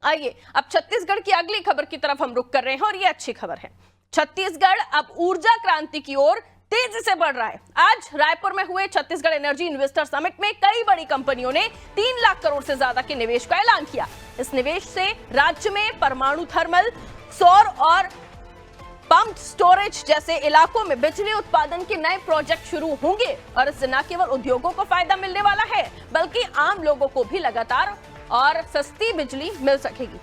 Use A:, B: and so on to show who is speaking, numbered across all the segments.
A: आइए अब छत्तीसगढ़ की अगली खबर की तरफ हम रुख कर रहे हैं और ये अच्छी खबर है। छत्तीसगढ़ अब ऊर्जा क्रांति की ओर तेजी से बढ़ रहा है। आज रायपुर में हुए छत्तीसगढ़ एनर्जी इन्वेस्टर समिट में कई बड़ी कंपनियों ने 3 लाख करोड़ से ज्यादा के निवेश का ऐलान किया। इस निवेश से राज्य में परमाणु थर्मल, सौर और पंप स्टोरेज जैसे इलाकों में बिजली उत्पादन के नए प्रोजेक्ट शुरू होंगे और इससे न केवल उद्योगों को फायदा मिलने वाला है बल्कि आम लोगों को भी लगातार और सस्ती बिजली मिल सकेगी।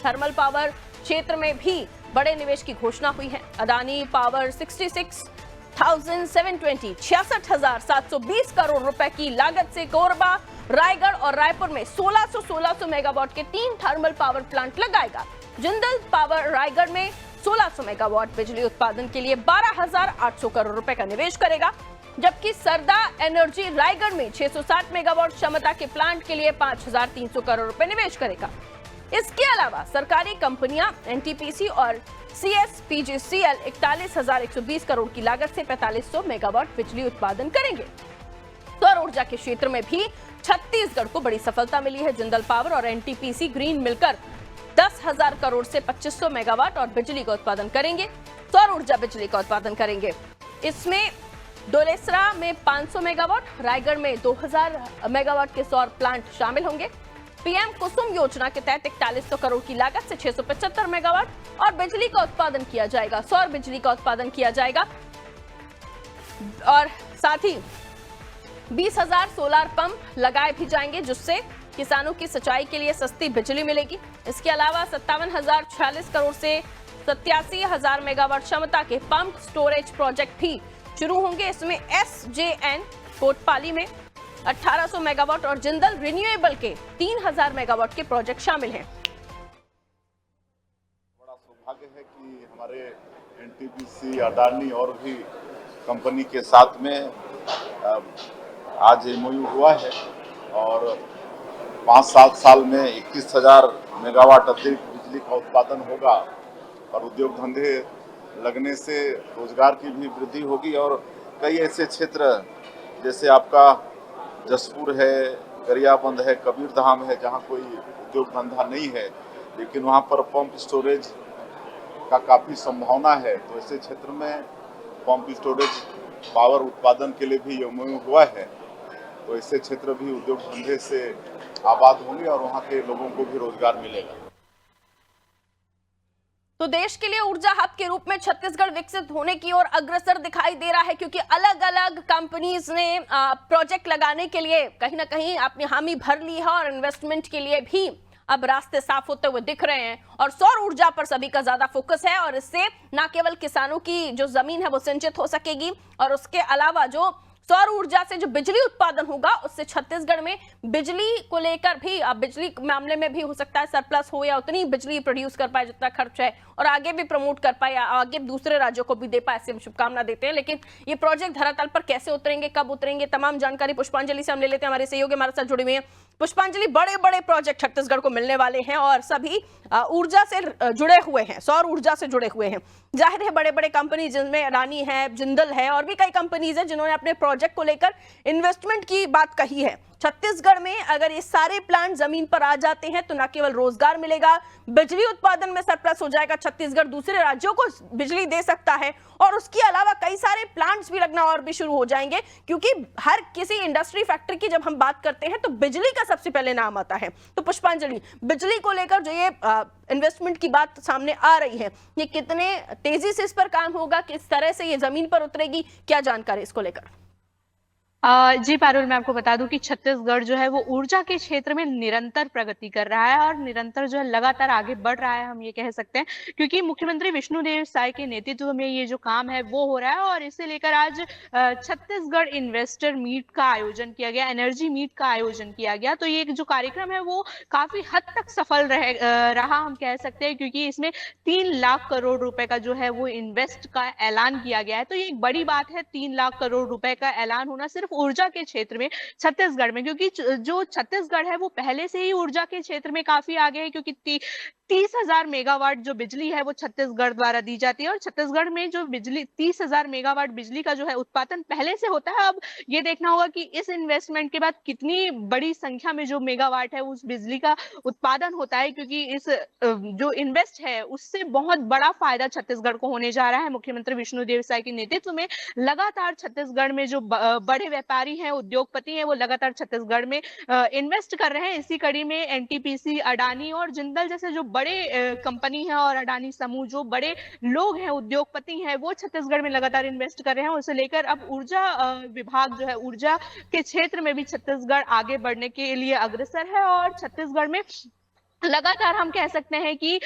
A: थर्मल पावर क्षेत्र में भी बड़े निवेश की घोषणा हुई है। अदानी पावर 66,720 करोड़ रुपए की लागत से कोरबा, रायगढ़ और रायपुर में 1600 मेगावाट के 3 थर्मल पावर प्लांट लगाएगा। जिंदल पावर रायगढ़ में 1600 मेगावाट बिजली उत्पादन के लिए 12,800 करोड़ रुपए का निवेश करेगा, जबकि सरदा एनर्जी रायगढ़ में 660 मेगावाट क्षमता के प्लांट के लिए 5,300 करोड़ रुपए निवेश करेगा। इसके अलावा सरकारी कंपनियां एनटीपीसी और सीएसपीजीसीएल 41,120 करोड़ की लागत से 4500 मेगावाट बिजली उत्पादन करेंगे। सौर ऊर्जा के क्षेत्र में भी छत्तीसगढ़ को बड़ी सफलता मिली है। जिंदल पावर और एनटीपीसी ग्रीन मिलकर 10,000 करोड़ से 2500 मेगावाट और बिजली का उत्पादन करेंगे, सौर ऊर्जा बिजली का उत्पादन करेंगे। इसमें डोलेसरा में 500 मेगावाट, रायगढ़ में 2000 मेगावाट के सौर प्लांट शामिल होंगे। पीएम कुसुम योजना के तहत 4100 करोड़ की लागत से 675 मेगावाट और बिजली का उत्पादन किया जाएगा, सौर बिजली का उत्पादन किया जाएगा। और साथ ही 20,000 सोलर पंप लगाए भी जाएंगे, जिससे किसानों की सिंचाई के लिए सस्ती बिजली मिलेगी। इसके अलावा 57,046 करोड़ से 87,000 मेगावाट क्षमता के पंप स्टोरेज प्रोजेक्ट भी शुरू होंगे। इसमें एसजेएन कोटपाली में 1800 मेगावाट और जिंदल रिन्यूएबल के 3,000 मेगावाट के प्रोजेक्ट शामिल हैं।
B: बड़ा सौभाग्य है कि हमारे एनटीपीसी, अडानी और भी कंपनी के साथ में आज एमओयू हुआ है और 5-7 साल में 21,000 मेगावाट अतिरिक्त बिजली का उत्पादन होगा और उद्योग धंधे लगने से रोजगार की भी वृद्धि होगी। और कई ऐसे क्षेत्र जैसे आपका जसपुर है, गरियाबंद है, कबीरधाम है, जहाँ कोई उद्योग धंधा नहीं है लेकिन वहाँ पर पंप स्टोरेज का काफ़ी संभावना है। तो ऐसे क्षेत्र में पंप स्टोरेज पावर उत्पादन के लिए भी एमओयू हुआ है। तो ऐसे क्षेत्र भी उद्योग धंधे से आबाद होंगे और वहाँ के लोगों को भी रोजगार मिलेगा।
A: तो देश के लिए ऊर्जा हब के रूप में छत्तीसगढ़ विकसित होने की ओर अग्रसर दिखाई दे रहा है, क्योंकि अलग अलग कंपनीज ने प्रोजेक्ट लगाने के लिए कहीं ना कहीं अपनी हामी भर ली है और इन्वेस्टमेंट के लिए भी अब रास्ते साफ होते हुए दिख रहे हैं। और सौर ऊर्जा पर सभी का ज्यादा फोकस है और इससे न केवल किसानों की जो जमीन है वो सिंचित हो सकेगी और उसके अलावा जो सौर ऊर्जा से जो बिजली उत्पादन होगा उससे छत्तीसगढ़ में बिजली को लेकर भी, अब बिजली मामले में भी हो सकता है सरप्लस हो या उतनी बिजली प्रोड्यूस कर पाए जितना खर्च है और आगे भी प्रमोट कर पाए या आगे दूसरे राज्यों को भी दे पाए, ऐसी हम शुभकामना देते हैं। लेकिन ये प्रोजेक्ट धरातल पर कैसे उतरेंगे, कब उतरेंगे, तमाम जानकारी पुष्पांजलि से हम ले लेते हैं। हमारे सहयोगी हमारे साथ जुड़े हुए हैं। पुष्पांजलि, बड़े बड़े प्रोजेक्ट छत्तीसगढ़ को मिलने वाले हैं और सभी ऊर्जा से जुड़े हुए हैं, सौर ऊर्जा से जुड़े हुए हैं। जाहिर है बड़े बड़े कंपनी जिनमें अडानी है, जिंदल है और भी कई कंपनीज हैं जिन्होंने अपने प्रोजेक्ट को लेकर इन्वेस्टमेंट की बात कही है। छत्तीसगढ़ में अगर ये सारे प्लांट जमीन पर आ जाते हैं तो न केवल रोजगार मिलेगा, बिजली उत्पादन में सरप्लस हो जाएगा, छत्तीसगढ़ दूसरे राज्यों को बिजली दे सकता है और उसके अलावा कई सारे प्लांट्स भी लगना और भी शुरू हो जाएंगे, क्योंकि हर किसी इंडस्ट्री फैक्ट्री की जब हम बात करते हैं तो बिजली का सबसे पहले नाम आता है। तो पुष्पांजलि, बिजली को लेकर जो ये इन्वेस्टमेंट की बात सामने आ रही है, ये कितने तेजी से इस पर काम होगा, किस तरह से ये जमीन पर उतरेगी, क्या जानकारी इसको लेकर?
C: जी पारुल, मैं आपको बता दूं कि छत्तीसगढ़ जो है वो ऊर्जा के क्षेत्र में निरंतर प्रगति कर रहा है और निरंतर जो है लगातार आगे बढ़ रहा है, हम ये कह सकते हैं, क्योंकि मुख्यमंत्री विष्णुदेव साय के नेतृत्व में ये जो काम है वो हो रहा है। और इसे लेकर आज छत्तीसगढ़ इन्वेस्टर मीट का आयोजन किया गया, एनर्जी मीट का आयोजन किया गया। तो ये जो कार्यक्रम है वो काफी हद तक सफल रहा, हम कह सकते हैं, क्योंकि इसमें 3 लाख करोड़ रुपए का जो है वो इन्वेस्ट का ऐलान किया गया है। तो ये एक बड़ी बात है, 3 लाख करोड़ रुपए का ऐलान होना सिर्फ सिर्फ ऊर्जा के क्षेत्र में छत्तीसगढ़ में, क्योंकि जो छत्तीसगढ़ है वो पहले से ही ऊर्जा के क्षेत्र में काफी आगे है, क्योंकि 30,000 मेगावाट जो बिजली है वो छत्तीसगढ़ द्वारा दी जाती है और छत्तीसगढ़ में जो बिजली 30,000 मेगावाट बिजली का जो है उत्पादन पहले से होता है। अब ये देखना होगा कि इस इन्वेस्टमेंट के बाद कितनी बड़ी संख्या में जो मेगावाट है उस बिजली का उत्पादन होता है, क्योंकि इस जो इन्वेस्ट है उससे बहुत बड़ा फायदा छत्तीसगढ़ को होने जा रहा है। मुख्यमंत्री विष्णुदेव साय के नेतृत्व में लगातार छत्तीसगढ़ में जो बड़े व्यापारी हैं, उद्योगपति हैं, वो लगातार छत्तीसगढ़ में इन्वेस्ट कर रहे हैं। इसी कड़ी में एनटीपीसी, अडानी और जिंदल जैसे जो बड़े कंपनी है और अडानी समूह जो बड़े लोग हैं, उद्योगपति हैं, वो छत्तीसगढ़ में लगातार इन्वेस्ट कर रहे हैं। उसे लेकर अब ऊर्जा विभाग जो है, ऊर्जा के क्षेत्र में भी छत्तीसगढ़ आगे बढ़ने के लिए अग्रसर है और छत्तीसगढ़ में लगातार हम कह सकते हैं कि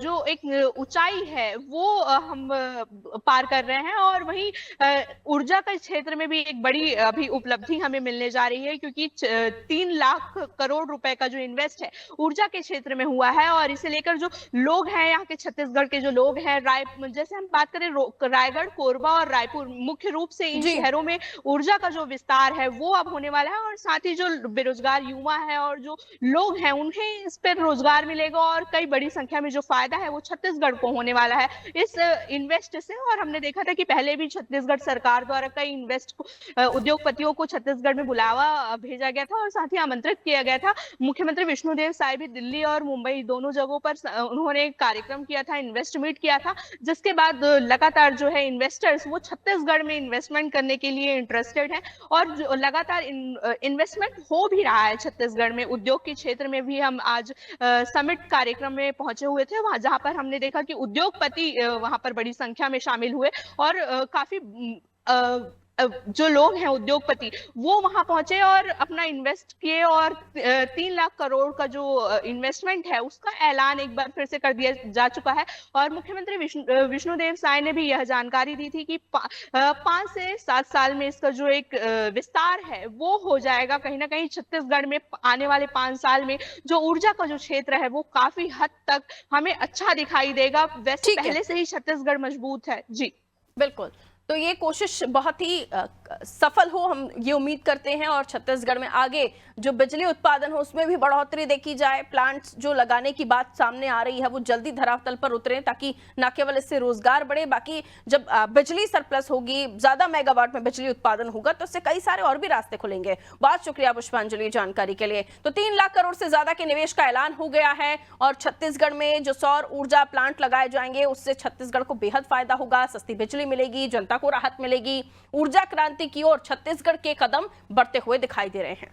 C: जो एक ऊंचाई है वो हम पार कर रहे हैं और वहीं ऊर्जा के क्षेत्र में भी एक बड़ी अभी उपलब्धि हमें मिलने जा रही है, क्योंकि 3 लाख करोड़ रुपए का जो इन्वेस्ट है ऊर्जा के क्षेत्र में हुआ है। और इसे लेकर जो लोग हैं, यहाँ के छत्तीसगढ़ के जो लोग हैं, जैसे हम बात करें रायगढ़, कोरबा और रायपुर, मुख्य रूप से इन शहरों में ऊर्जा का जो विस्तार है वो अब होने वाला है और साथ ही जो बेरोजगार युवा है और जो लोग हैं उन्हें इस पर रोजगार मिलेगा और कई बड़ी संख्या में जो फायदा है वो छत्तीसगढ़ को होने वाला है इस इन्वेस्ट से। और हमने देखा था कि पहले भी छत्तीसगढ़ सरकार द्वारा कई उद्योगपतियों को छत्तीसगढ़ में बुलावा भेजा गया था और साथ ही आमंत्रित किया गया था। मुख्यमंत्री विष्णुदेव साय भी दिल्ली और मुंबई दोनों जगहों पर उन्होंने कार्यक्रम किया था, इन्वेस्ट मीट किया था, जिसके बाद लगातार जो है इन्वेस्टर्स वो छत्तीसगढ़ में इन्वेस्टमेंट करने के लिए इंटरेस्टेड है और लगातार इन्वेस्टमेंट हो भी रहा है छत्तीसगढ़ में। उद्योग के क्षेत्र में भी हम आज समिट कार्यक्रम में पहुंचे हुए थे, वहां जहां पर हमने देखा कि उद्योगपति वहां पर बड़ी संख्या में शामिल हुए और काफी जो लोग हैं उद्योगपति वो वहां पहुंचे और अपना इन्वेस्ट किए और 3 लाख करोड़ का जो इन्वेस्टमेंट है उसका ऐलान एक बार फिर से कर दिया जा चुका है। और मुख्यमंत्री विष्णुदेव साय ने भी यह जानकारी दी थी कि 5 से 7 साल में इसका जो एक विस्तार है वो हो जाएगा। कहीं ना कहीं छत्तीसगढ़ में आने वाले 5 साल में जो ऊर्जा का जो क्षेत्र है वो काफी हद तक हमें अच्छा दिखाई देगा। वैसे पहले से ही छत्तीसगढ़ मजबूत है। जी
A: बिल्कुल, तो ये कोशिश बहुत ही सफल हो, हम ये उम्मीद करते हैं और छत्तीसगढ़ में आगे जो बिजली उत्पादन हो उसमें भी बढ़ोतरी देखी जाए। प्लांट्स जो लगाने की बात सामने आ रही है वो जल्दी धरातल पर उतरे ताकि न केवल इससे रोजगार बढ़े, बाकी जब बिजली सरप्लस होगी, ज्यादा मेगावाट में बिजली उत्पादन होगा तो इससे कई सारे और भी रास्ते खुलेंगे। बहुत शुक्रिया पुष्पांजलि जानकारी के लिए। तो 3 लाख करोड़ से ज्यादा के निवेश का ऐलान हो गया है और छत्तीसगढ़ में जो सौर ऊर्जा प्लांट लगाए जाएंगे उससे छत्तीसगढ़ को बेहद फायदा होगा, सस्ती बिजली मिलेगी, जनता को राहत मिलेगी। ऊर्जा क्रांति की ओर छत्तीसगढ़ के कदम बढ़ते हुए दिखाई दे रहे हैं।